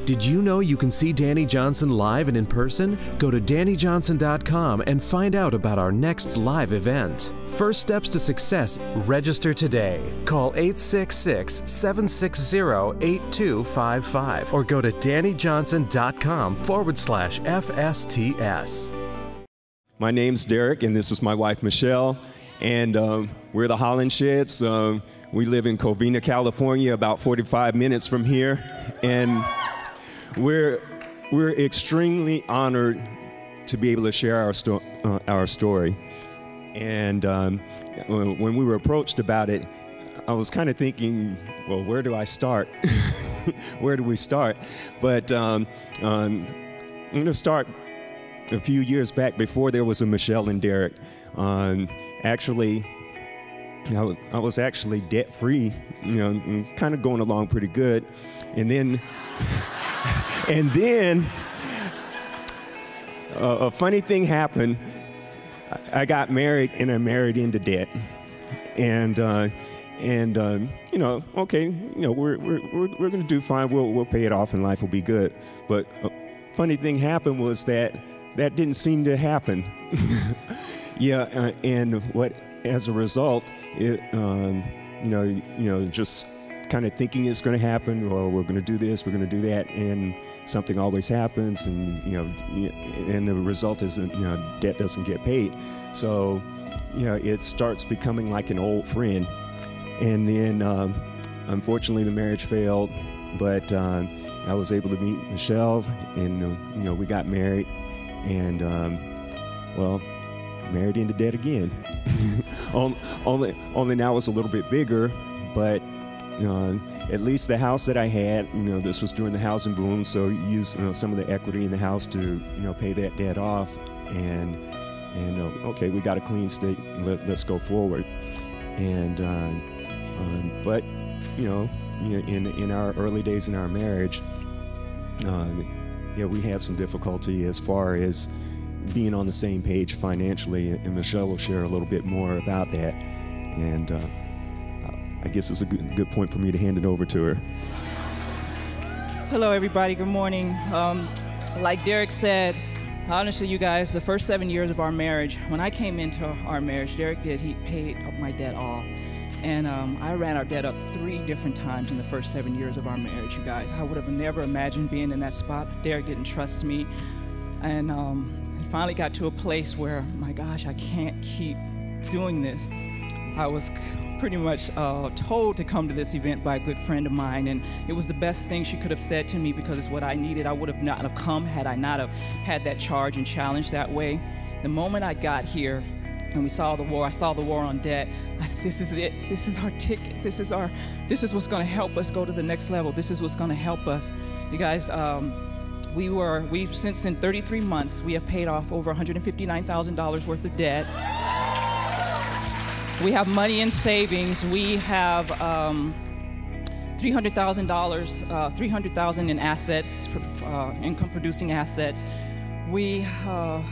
Did you know you can see Dani Johnson live and in person? Go to DaniJohnson.com and find out about our next live event. First Steps to Success. Register today. Call 866-760-8255 or go to DaniJohnson.com/FSTS. My name's Derek, and this is my wife, Michelle, and we're the Holland Sheds. We live in Covina, California, about 45 minutes from here, and we're extremely honored to be able to share our story. And when we were approached about it, I was kind of thinking, well, where do I start? Where do we start? But I'm going to start a few years back before there was a Michelle and Derek. Actually, I was actually debt-free, and kind of going along pretty good. And then a funny thing happened. I got married, and I married into debt. And okay, we're going to do fine. We'll pay it off, and life will be good. But a funny thing happened was that didn't seem to happen. Yeah, and as a result, it, just kind of thinking it's going to happen, or we're going to do this, we're going to do that, and something always happens, and and the result is debt doesn't get paid. So it starts becoming like an old friend. And then unfortunately the marriage failed, but I was able to meet Michelle, and we got married, and married into debt again. only now it's a little bit bigger, but at least the house that I had, this was during the housing boom, so used some of the equity in the house to pay that debt off, and okay, we got a clean state, let's go forward. And but in our early days in our marriage, we had some difficulty as far as being on the same page financially, and Michelle will share a little bit more about that. And I guess it's a good point for me to hand it over to her. Hello, everybody. Good morning. Like Derek said, honestly, you guys, the first 7 years of our marriage, when I came into our marriage, he paid up my debt all. And I ran our debt up 3 different times in the first 7 years of our marriage, you guys. I would have never imagined being in that spot. Derek didn't trust me. And it finally got to a place where, my gosh, I can't keep doing this. I was pretty much told to come to this event by a good friend of mine, and it was the best thing she could have said to me, because it's what I needed. I would have not have come had I not have had that charge and challenge that way. The moment I got here and we saw the war, I saw the war on debt, I said, this is it. This is our ticket. This is what's going to help us go to the next level. This is what's going to help us. You guys, since in 33 months, we have paid off over $159,000 worth of debt. We have money in savings. We have $300,000 in assets, income-producing assets. We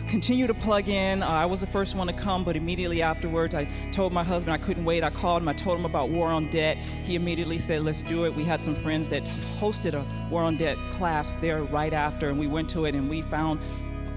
continue to plug in. I was the first one to come, but immediately afterwards, I told my husband I couldn't wait. I called him. I told him about War on Debt. He immediately said, let's do it. We had some friends that hosted a War on Debt class there right after, and we went to it, and we found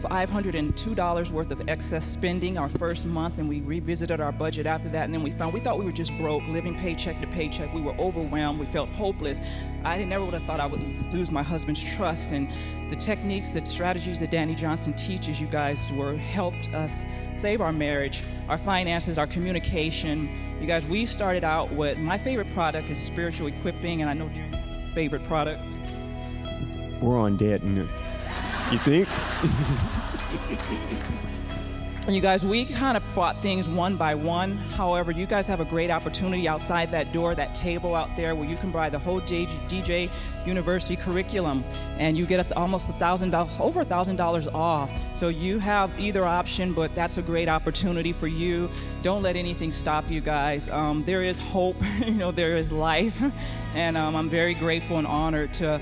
$502 worth of excess spending our first month, and we revisited our budget after that, and then we thought we were just broke, living paycheck to paycheck. We were overwhelmed. We felt hopeless. I never would have thought I would lose my husband's trust, and the techniques, the strategies that Dani Johnson teaches you guys helped us save our marriage, our finances, our communication. You guys, we started out with, my favorite product is spiritual equipping, and I know Darren has a favorite product. We're on debt, and you think? And you guys, we kind of bought things one by one. However, you guys have a great opportunity outside that door, that table out there, where you can buy the whole DJ University curriculum, and you get almost $1,000, over $1,000 off. So you have either option, but that's a great opportunity for you. Don't let anything stop you guys. There is hope, there is life, and I'm very grateful and honored to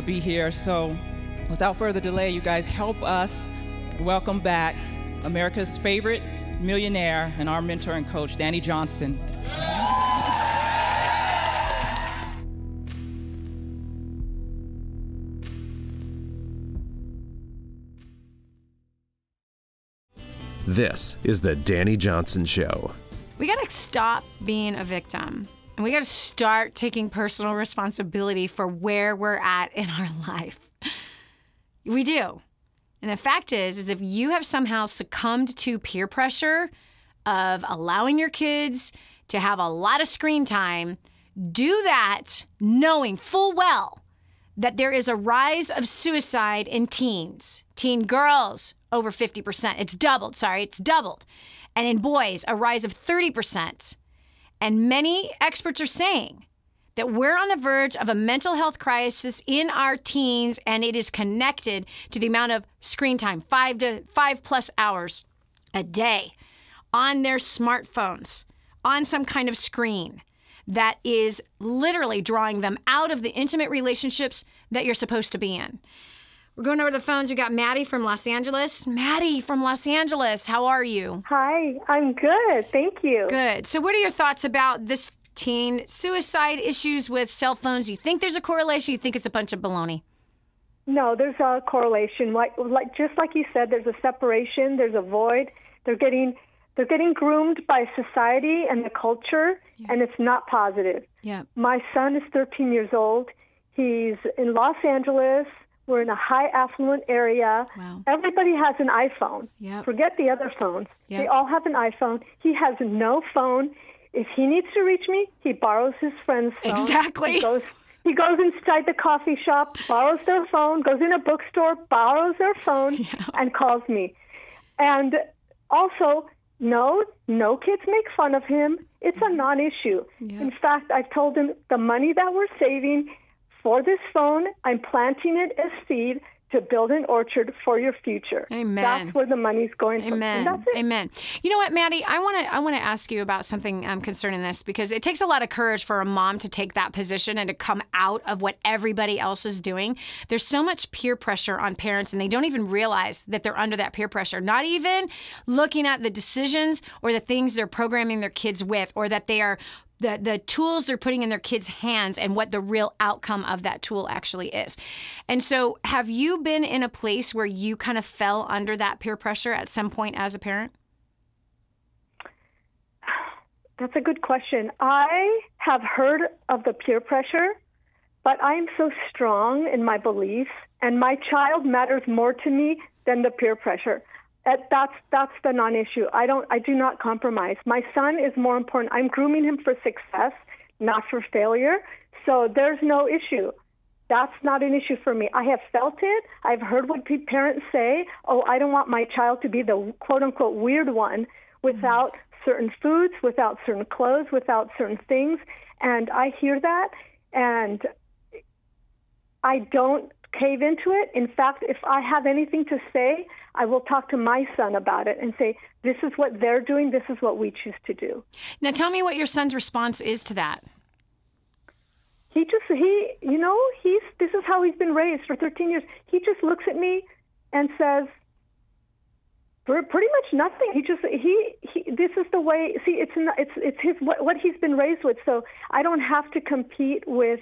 be here. So without further delay, you guys, help us welcome back America's favorite millionaire and our mentor and coach, Dani Johnson. This is the Dani Johnson Show. We got to stop being a victim, and we got to start taking personal responsibility for where we're at in our life. We do. And the fact is if you have somehow succumbed to peer pressure of allowing your kids to have a lot of screen time, do that knowing full well that there is a rise of suicide in teens. Teen girls, over 50%. It's doubled. And in boys, a rise of 30%. And many experts are saying that we're on the verge of a mental health crisis in our teens, and it is connected to the amount of screen time, 5+ hours a day on their smartphones, on some kind of screen that is literally drawing them out of the intimate relationships that you're supposed to be in. We're going over to the phones. We got Maddie from Los Angeles. Maddie from Los Angeles, how are you? Hi, I'm good. Thank you. Good. So what are your thoughts about this teen suicide issues with cell phones? You think there's a correlation? You think it's a bunch of baloney? No, there's a correlation. Just like you said, there's a separation. There's a void. They're getting groomed by society and the culture, and it's not positive. Yeah. My son is 13 years old. He's in Los Angeles. We're in a high affluent area. Wow. Everybody has an iPhone. Yep. Forget the other phones. Yep. They all have an iPhone. He has no phone. If he needs to reach me, he borrows his friend's phone. Exactly. He goes inside the coffee shop, borrows their phone, goes in a bookstore, borrows their phone, and calls me. And also, no kids make fun of him. It's a non-issue. Yeah. In fact, I've told him the money that we're saving for this phone, I'm planting it as seed to build an orchard for your future. Amen. That's where the money's going. Amen. From. And that's it. Amen. You know what, Maddie? I want to ask you about something concerning this, because it takes a lot of courage for a mom to take that position and to come out of what everybody else is doing. There's so much peer pressure on parents, and they don't even realize that they're under that peer pressure. Not even looking at the decisions or the things they're programming their kids with, or that they are the tools they're putting in their kids' hands and what the real outcome of that tool actually is. And so have you been in a place where you kind of fell under that peer pressure at some point as a parent? That's a good question. I have heard of the peer pressure, but I'm so strong in my beliefs, and my child matters more to me than the peer pressure. That's the non-issue. I do not compromise. My son is more important. I'm grooming him for success, not for failure. So there's no issue. That's not an issue for me. I have felt it. I've heard what parents say. Oh, I don't want my child to be the quote-unquote weird one without certain foods, without certain clothes, without certain things. And I hear that, and I don't cave into it. In fact, if I have anything to say, I will talk to my son about it and say, this is what they're doing, this is what we choose to do. Now tell me what your son's response is to that. This is how he's been raised for 13 years. He just looks at me and says, pretty much nothing. This is the way, see, it's his, what he's been raised with. So I don't have to compete with.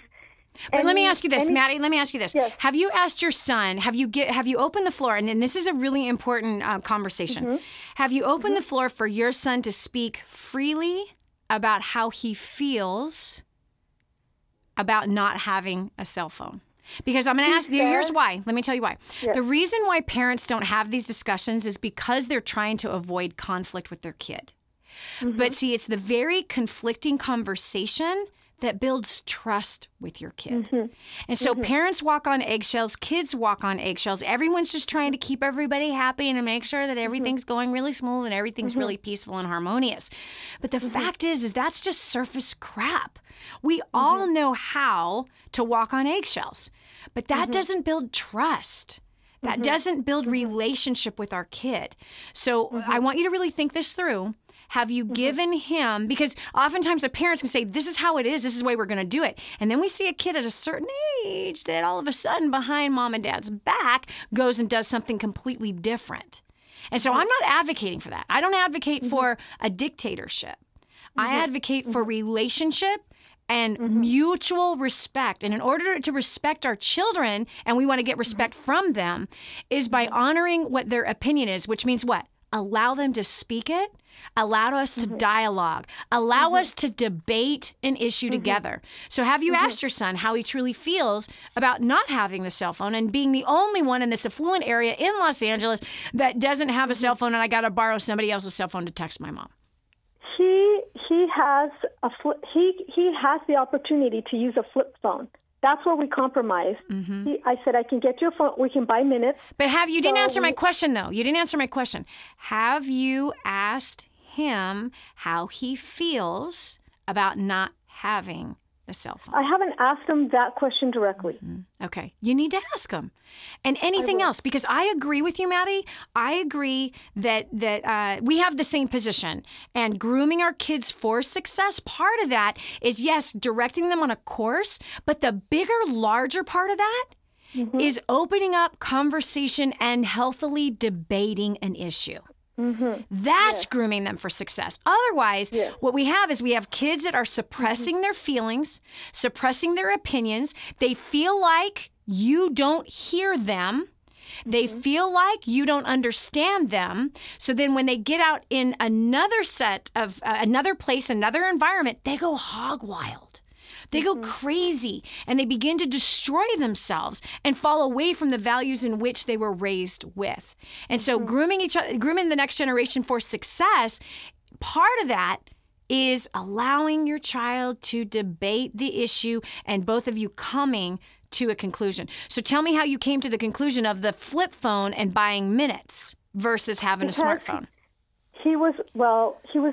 But let me ask you this, Maddie. Let me ask you this. Yes. Have you asked your son? Have you opened the floor? And this is a really important conversation. Mm-hmm. Have you opened the floor for your son to speak freely about how he feels about not having a cell phone? Because I'm going to ask you. Here's why. Let me tell you why. Yes. The reason why parents don't have these discussions is because they're trying to avoid conflict with their kid. Mm-hmm. But see, it's the very conflicting conversation that builds trust with your kid. Mm-hmm. And so parents walk on eggshells, kids walk on eggshells. Everyone's just trying to keep everybody happy and to make sure that everything's going really smooth and everything's really peaceful and harmonious. But the fact is that's just surface crap. We all know how to walk on eggshells, but that doesn't build trust. That doesn't build relationship with our kid. So I want you to really think this through. Have you given him, because oftentimes the parents can say, this is how it is, this is the way we're going to do it. And then we see a kid at a certain age that all of a sudden behind mom and dad's back goes and does something completely different. And so I'm not advocating for that. I don't advocate for a dictatorship. I advocate for relationship and mutual respect. And in order to respect our children, and we want to get respect from them, is by honoring what their opinion is, which means what? Allow them to speak it, allow us to dialogue, allow us to debate an issue together. So have you asked your son how he truly feels about not having the cell phone and being the only one in this affluent area in Los Angeles that doesn't have a cell phone, and I got to borrow somebody else's cell phone to text my mom? He has the opportunity to use a flip phone. That's where we compromised. I said, I can get you a phone. We can buy minutes. But you didn't answer my question, though. You didn't answer my question. Have you asked him how he feels about not having the cell phone? I haven't asked him that question directly. Okay. You need to ask him. And anything else, because I agree with you, Maddie. I agree that we have the same position. And grooming our kids for success, part of that is, yes, directing them on a course, but the bigger, larger part of that is opening up conversation and healthily debating an issue. That's grooming them for success. Otherwise, what we have is we have kids that are suppressing their feelings, suppressing their opinions. They feel like you don't hear them. They feel like you don't understand them. So then when they get out in another set of another place, another environment, they go hog wild. They go crazy and they begin to destroy themselves and fall away from the values in which they were raised with. And so grooming the next generation for success, part of that is allowing your child to debate the issue and both of you coming to a conclusion. So tell me how you came to the conclusion of the flip phone and buying minutes versus having a smartphone. He was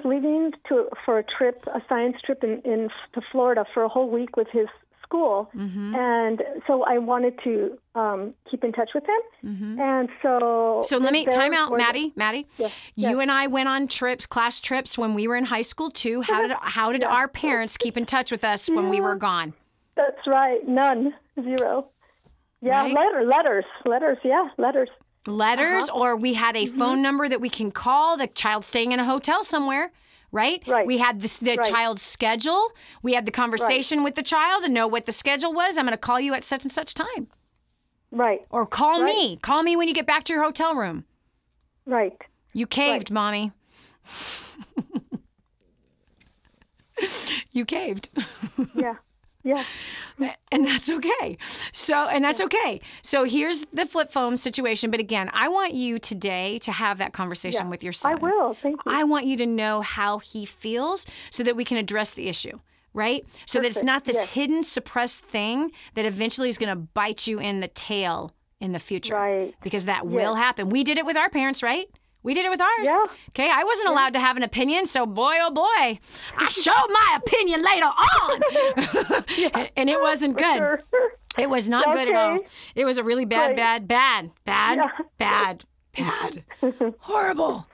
leaving for a trip, a science trip to Florida for a whole week with his school, and so I wanted to keep in touch with him, and so let me time out, Maddie. You and I went on trips, class trips, when we were in high school too. How did our parents keep in touch with us when we were gone? That's right, none, zero. Yeah, right? Letters. Letters, or we had a phone number that we can call, the child staying in a hotel somewhere, right? We had the child's schedule. We had the conversation with the child and know what the schedule was. I'm going to call you at such and such time. Right. Or call me. Call me when you get back to your hotel room. Right. You caved, Mommy. You caved. Yeah. And that's okay. So here's the flip phone situation. But again, I want you today to have that conversation with your son. I will. Thank you. I want you to know how he feels so that we can address the issue, right? So that it's not this hidden, suppressed thing that eventually is going to bite you in the tail in the future. Right. Because that will happen. We did it with our parents, right? We did it with ours. Yeah. Okay, I wasn't allowed to have an opinion, so boy, oh boy, I showed my opinion later on. And it wasn't good. Sure. It was not good at all. It was a really bad, horrible.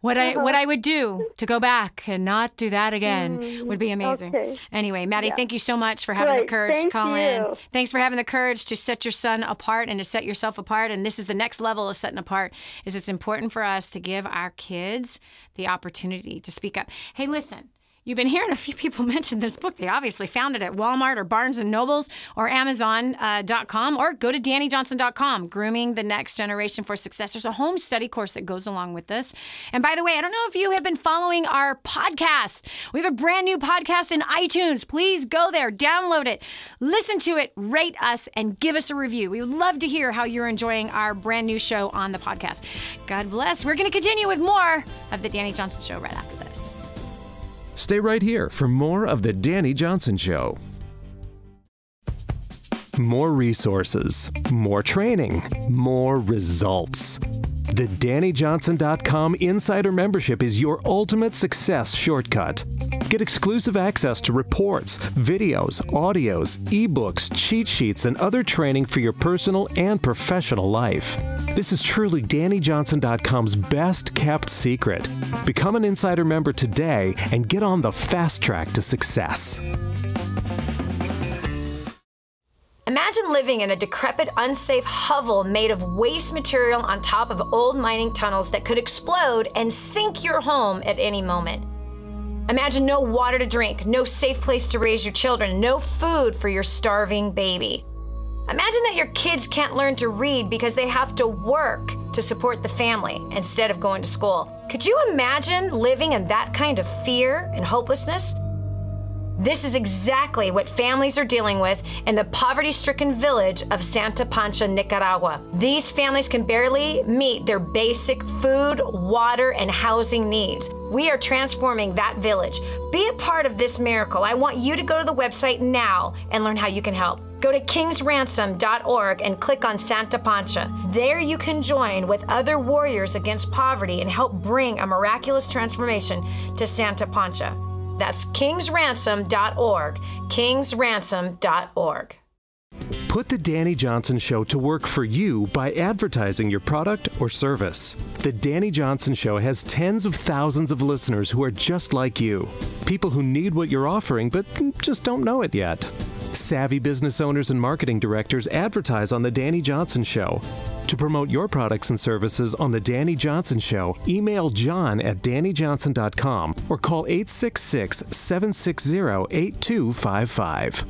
What I would do to go back and not do that again would be amazing. Okay. Anyway, Maddie, thank you so much for having the courage to call in. Thanks for having the courage to set your son apart and to set yourself apart. And this is the next level of setting apart, is it's important for us to give our kids the opportunity to speak up. Hey, listen. You've been hearing a few people mention this book. They obviously found it at Walmart or Barnes & Nobles or Amazon.com, or go to DaniJohnson.com, Grooming the Next Generation for Success. There's a home study course that goes along with this. And by the way, I don't know if you have been following our podcast. We have a brand new podcast in iTunes. Please go there, download it, listen to it, rate us, and give us a review. We would love to hear how you're enjoying our brand new show on the podcast. God bless. We're going to continue with more of the Dani Johnson Show right after this. Stay right here for more of the Dani Johnson Show. More resources, more training, more results. The DaniJohnson.com Insider Membership is your ultimate success shortcut. Get exclusive access to reports, videos, audios, ebooks, cheat sheets, and other training for your personal and professional life. This is truly DaniJohnson.com's best kept secret. Become an Insider member today and get on the fast track to success. Imagine living in a decrepit, unsafe hovel made of waste material on top of old mining tunnels that could explode and sink your home at any moment. Imagine no water to drink, no safe place to raise your children, no food for your starving baby. Imagine that your kids can't learn to read because they have to work to support the family instead of going to school. Could you imagine living in that kind of fear and hopelessness? This is exactly what families are dealing with in the poverty-stricken village of Santa Pancha, Nicaragua. These families can barely meet their basic food, water, and housing needs. We are transforming that village. Be a part of this miracle. I want you to go to the website now and learn how you can help. Go to kingsransom.org and click on Santa Pancha. There you can join with other warriors against poverty and help bring a miraculous transformation to Santa Pancha. That's kingsransom.org. kingsransom.org. Put the Dani Johnson Show to work for you by advertising your product or service. The Dani Johnson Show has tens of thousands of listeners who are just like you. People who need what you're offering but just don't know it yet. Savvy business owners and marketing directors advertise on The Dani Johnson Show. To promote your products and services on The Dani Johnson Show, email john@danijohnson.com or call 866-760-8255.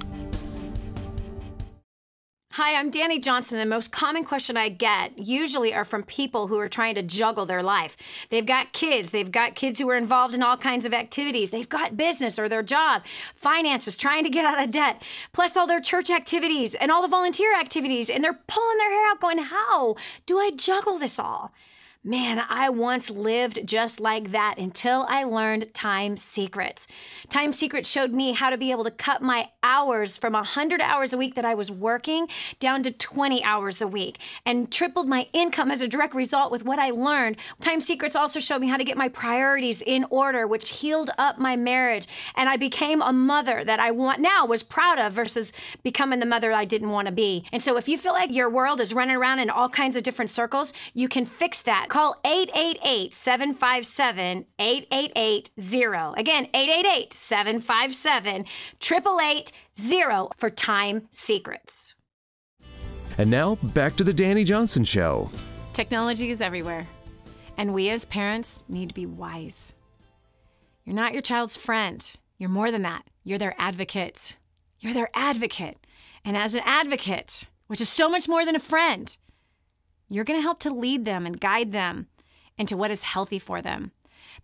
Hi, I'm Dani Johnson. The most common question I get usually are from people who are trying to juggle their life. They've got kids who are involved in all kinds of activities. They've got business or their job, finances, trying to get out of debt, plus all their church activities and all the volunteer activities, and they're pulling their hair out going, how do I juggle this all? Man, I once lived just like that until I learned Time Secrets. Time Secrets showed me how to be able to cut my hours from 100 hours a week that I was working down to 20 hours a week and tripled my income as a direct result with what I learned. Time Secrets also showed me how to get my priorities in order, which healed up my marriage. And I became a mother that I was proud of versus becoming the mother I didn't want to be. And so if you feel like your world is running around in all kinds of different circles, you can fix that. Call 888-757-8880. Again, 888-757-8880 for Time Secrets. And now, back to the Dani Johnson Show. Technology is everywhere, and we as parents need to be wise. You're not your child's friend. You're more than that. You're their advocate. You're their advocate. And as an advocate, which is so much more than a friend, you're going to help to lead them and guide them into what is healthy for them.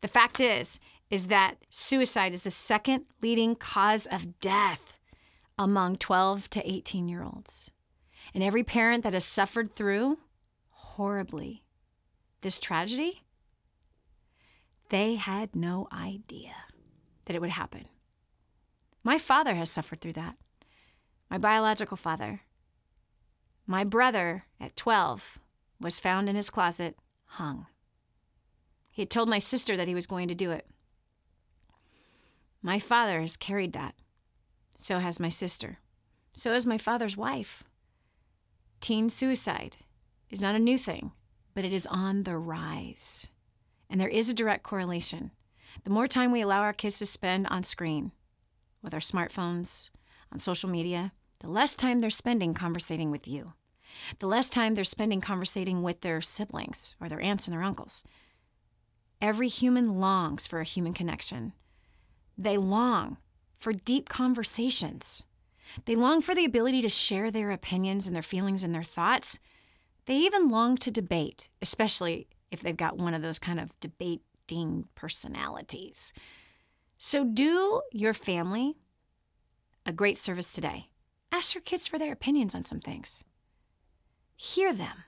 The fact is that suicide is the second leading cause of death among 12 to 18-year-olds. And every parent that has suffered through horribly this tragedy, they had no idea that it would happen. My father has suffered through that. My biological father. My brother at 12 was found in his closet, hung. He had told my sister that he was going to do it. My father has carried that. So has my sister. So has my father's wife. Teen suicide is not a new thing, but it is on the rise. And there is a direct correlation. The more time we allow our kids to spend on screen, with our smartphones, on social media, the less time they're spending conversating with you. The less time they're spending conversating with their siblings or their aunts and their uncles. Every human longs for a human connection. They long for deep conversations. They long for the ability to share their opinions and their feelings and their thoughts. They even long to debate, especially if they've got one of those kind of debating personalities. So do your family a great service today. Ask your kids for their opinions on some things. Hear them.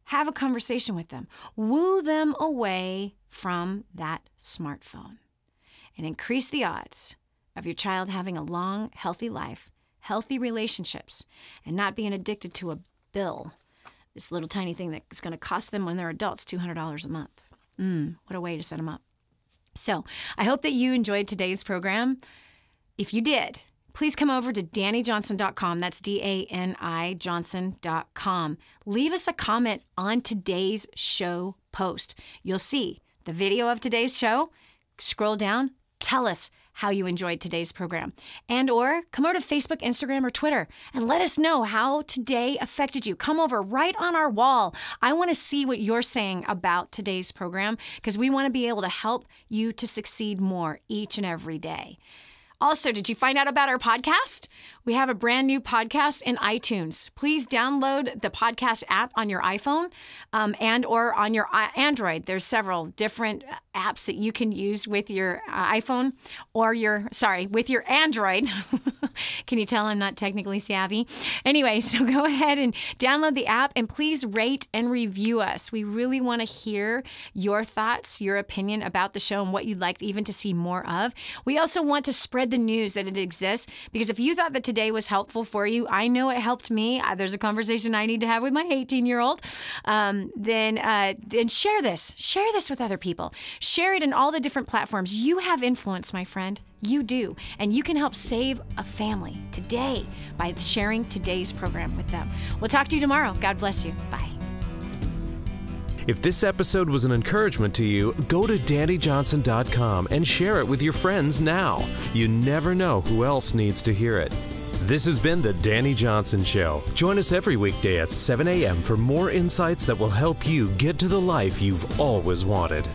Have a conversation with them. Woo them away from that smartphone. And increase the odds of your child having a long, healthy life, healthy relationships, and not being addicted to a bill. This little tiny thing that's going to cost them when they're adults $200 a month. What a way to set them up. So I hope that you enjoyed today's program. If you did, please come over to DaniJohnson.com. That's DANI Johnson.com. Leave us a comment on today's show post. You'll see the video of today's show. Scroll down. Tell us how you enjoyed today's program. And or come over to Facebook, Instagram, or Twitter and let us know how today affected you. Come over right on our wall. I want to see what you're saying about today's program because we want to be able to help you to succeed more each and every day. Also, did you find out about our podcast? We have a brand new podcast in iTunes. Please download the podcast app on your iPhone and or on your Android. There's several different apps that you can use with your iPhone or with your Android. Can you tell I'm not technically savvy? Anyway, so go ahead and download the app and please rate and review us. We really want to hear your thoughts, your opinion about the show and what you'd like even to see more of. We also want to spread the news that it exists because if you thought that today was helpful for you, I know it helped me. There's a conversation I need to have with my 18-year-old. Then share this. Share this with other people. Share it in all the different platforms. You have influence, my friend. You do. And you can help save a family today by sharing today's program with them. We'll talk to you tomorrow. God bless you. Bye. If this episode was an encouragement to you, go to DaniJohnson.com and share it with your friends now. You never know who else needs to hear it. This has been The Dani Johnson Show. Join us every weekday at 7 a.m. for more insights that will help you get to the life you've always wanted.